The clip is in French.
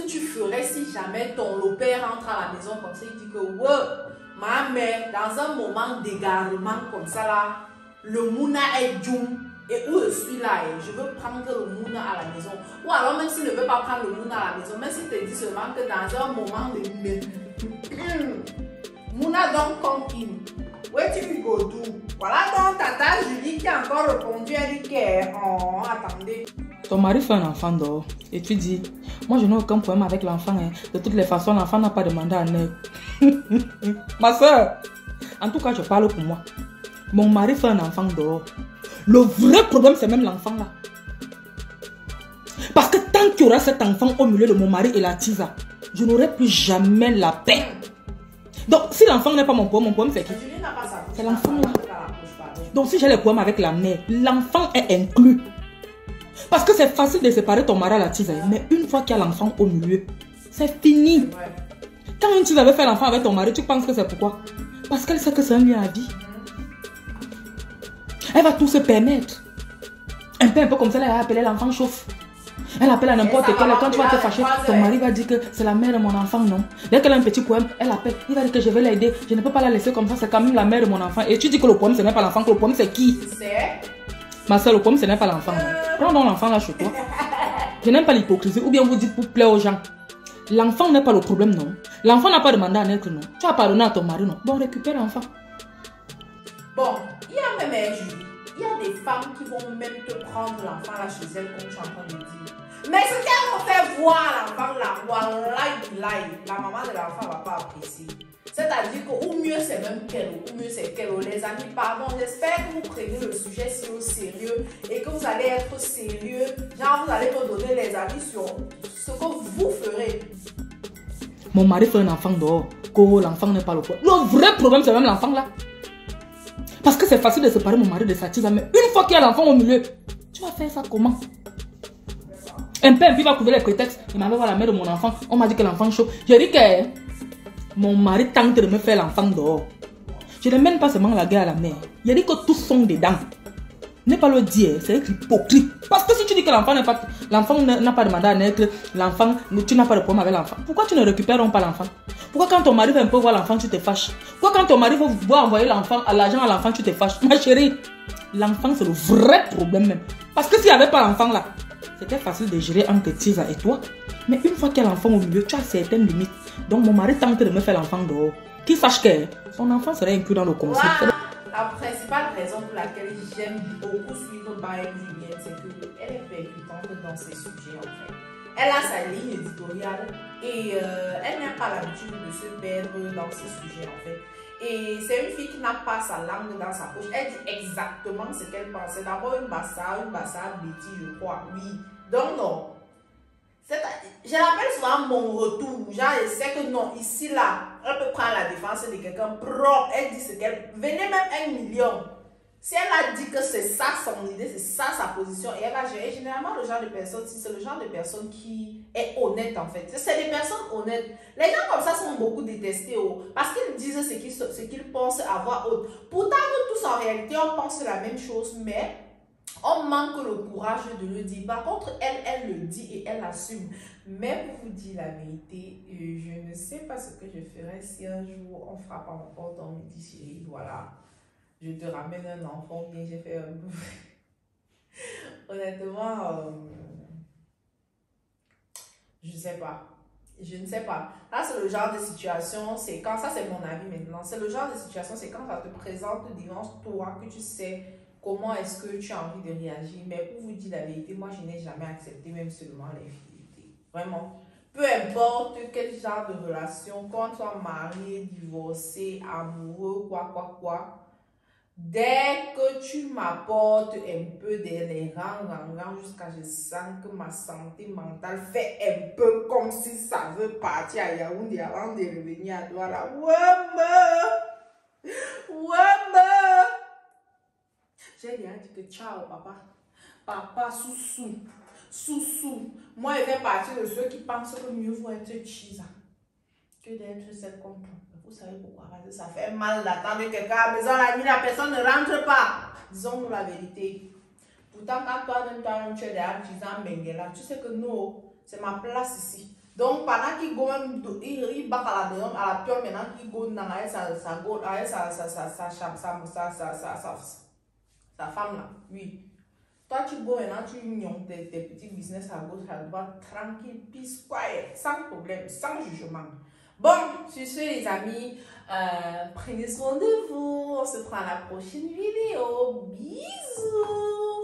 tu ferais si jamais ton père rentre à la maison comme ça, il dit que ouais, ma mère, dans un moment d'égarement comme ça là, le mouna est djoum. Et où je suis là, et je veux prendre le mouna à la maison. Ou alors même s'il ne veut pas prendre le mouna à la maison, même s'il te dit seulement que dans un moment de mouna don't come in. Where do you go to? Voilà donc tata Julie qui a encore répondu, elle dit que oh, attendez. Ton mari fait un enfant dehors et tu dis, moi je n'ai aucun problème avec l'enfant. Hein. De toutes les façons, l'enfant n'a pas demandé à naître. Ma soeur, en tout cas, je parle pour moi. Mon mari fait un enfant dehors. Le vrai problème, c'est même l'enfant là. Parce que tant qu'il y aura cet enfant au milieu de mon mari et la tisa, je n'aurai plus jamais la paix. Donc, si l'enfant n'est pas mon problème c'est qui? C'est l'enfant là. Donc, si j'ai les problèmes avec la mère, l'enfant est inclus. Parce que c'est facile de séparer ton mari à la tisa. Mais une fois qu'il y a l'enfant au milieu, c'est fini. Quand une tisa avait fait l'enfant avec ton mari, tu penses que c'est pourquoi? Parce qu'elle sait que c'est un lien à vie. Elle va tout se permettre. Un peu comme ça, elle a appelé l'enfant chauffe. Elle appelle à n'importe quel. Quand tu vas te fâcher, ton mari va dire que c'est la mère de mon enfant, non. Dès qu'elle a un petit problème, elle appelle. Il va dire que je vais l'aider. Je ne peux pas la laisser comme ça, c'est quand même la mère de mon enfant. Et tu dis que le problème, ce n'est pas l'enfant, que le problème, c'est qui? Ma soeur, le problème, ce n'est pas l'enfant. Prends donc l'enfant là chez toi. Je n'aime pas l'hypocrisie. Ou bien vous dites pour plaire aux gens. L'enfant n'est pas le problème, non. L'enfant n'a pas demandé à naître, non. Tu as pardonné à ton mari, non. Bon, récupère l'enfant. Bon, il y a même Julie. Il y a des femmes qui vont même te prendre l'enfant là chez elles, comme tu es en train de dire. Mais ce qu'elles vont faire voir l'enfant là, la maman de l'enfant ne va pas apprécier. C'est-à-dire qu'au mieux c'est même qu'elle, ou mieux c'est qu'elle. Les amis, pardon, j'espère que vous prenez le sujet si au sérieux et que vous allez être sérieux. Genre, vous allez me donner les avis sur ce que vous ferez. Mon mari fait un enfant dehors. L'enfant n'est pas le problème. Le vrai problème, c'est même l'enfant là. Parce que c'est facile de séparer mon mari de sa tisa, mais une fois qu'il y a l'enfant au milieu, tu vas faire ça comment? Un père, puis il va trouver les prétextes. Il m'avait voir la mère de mon enfant. On m'a dit que l'enfant chaud. J'ai dit que mon mari tente de me faire l'enfant dehors. Je ne mène pas seulement la guerre à la mère. Il a dit que tous sont dedans. Ne pas le dire, c'est être hypocrite. Parce que si tu dis que l'enfant n'a pas demandé à naître, l'enfant, tu n'as pas de problème avec l'enfant. Pourquoi tu ne récupères pas l'enfant? Pourquoi quand ton mari veut un peu voir l'enfant, tu te fâches? Pourquoi quand ton mari veut envoyer l'argent à l'enfant, tu te fâches? Ma chérie, l'enfant c'est le vrai problème même. Parce que s'il n'y avait pas l'enfant là, c'était facile de gérer entre Tisa et toi. Mais une fois qu'il y a l'enfant au milieu, tu as certaines limites. Donc mon mari tente de me faire l'enfant dehors. Qu'il sache que son enfant serait inclus dans le concept. Voilà. La principale raison pour laquelle j'aime beaucoup suivre Baye Julienne, c'est qu'elle est percutante dans ses sujets en fait. Elle a sa ligne éditoriale et elle n'a pas l'habitude de se perdre dans ses sujets en fait. Et c'est une fille qui n'a pas sa langue dans sa poche. Elle dit exactement ce qu'elle pense. C'est d'abord une bassa bêtise, je crois. Oui. Donc non. Je l'appelle souvent mon retour. Genre, je sais que non, ici, là, elle peut prendre la défense de quelqu'un propre. Elle dit ce qu'elle... Venez même 1 million. Si elle a dit que c'est ça son idée, c'est ça sa position, et elle a géré, généralement, le genre de personne, c'est le genre de personne qui est honnête, en fait. C'est des personnes honnêtes. Les gens comme ça sont beaucoup détestés, parce qu'ils disent ce qu'ils pensent à voix haute. Pourtant, nous tous, en réalité, on pense la même chose, mais... on manque le courage de le dire. Par contre, elle le dit et elle assume. Mais pour vous dire la vérité, je ne sais pas ce que je ferais si un jour on frappe à mon porte, on me dit chérie, voilà, je te ramène un enfant, bien j'ai fait un peu. Honnêtement, je ne sais pas. Je ne sais pas. Là, c'est le genre de situation, c'est quand, ça c'est mon avis maintenant, c'est le genre de situation, c'est quand ça te présente devant toi que tu sais comment est-ce que tu as envie de réagir. Mais pour vous dire la vérité, moi je n'ai jamais accepté même seulement l'infidélité. Vraiment. Peu importe quel genre de relation, qu'on soit marié, divorcé, amoureux, quoi. Dès que tu m'apportes un peu des rangs jusqu'à ce que je sens que ma santé mentale fait un peu comme si ça veut partir à Yaoundé avant de revenir à Douala. J'ai déjà dit que ciao papa. Papa sous. Moi je vais partir de ceux qui pensent que mieux vaut être chisa que d'être celle comme toi. Vous savez pourquoi? Parce que ça fait mal d'attendre quelqu'un à la maison la nuit, la personne ne rentre pas. Disons-nous la vérité. Pourtant, quand toi-même tu es derrière disant Mengela, tu sais que non, c'est ma place ici. Donc, pendant qu'il go même, il bat à la piole, maintenant qu'il go dans sa femme là, oui. Toi, tu go maintenant, tu gagnes tes petits business à gauche, à droite, tranquille, peace, quiet, sans problème, sans jugement. Bon, sur ce, les amis, prenez soin de vous. On se prend à la prochaine vidéo. Bisous.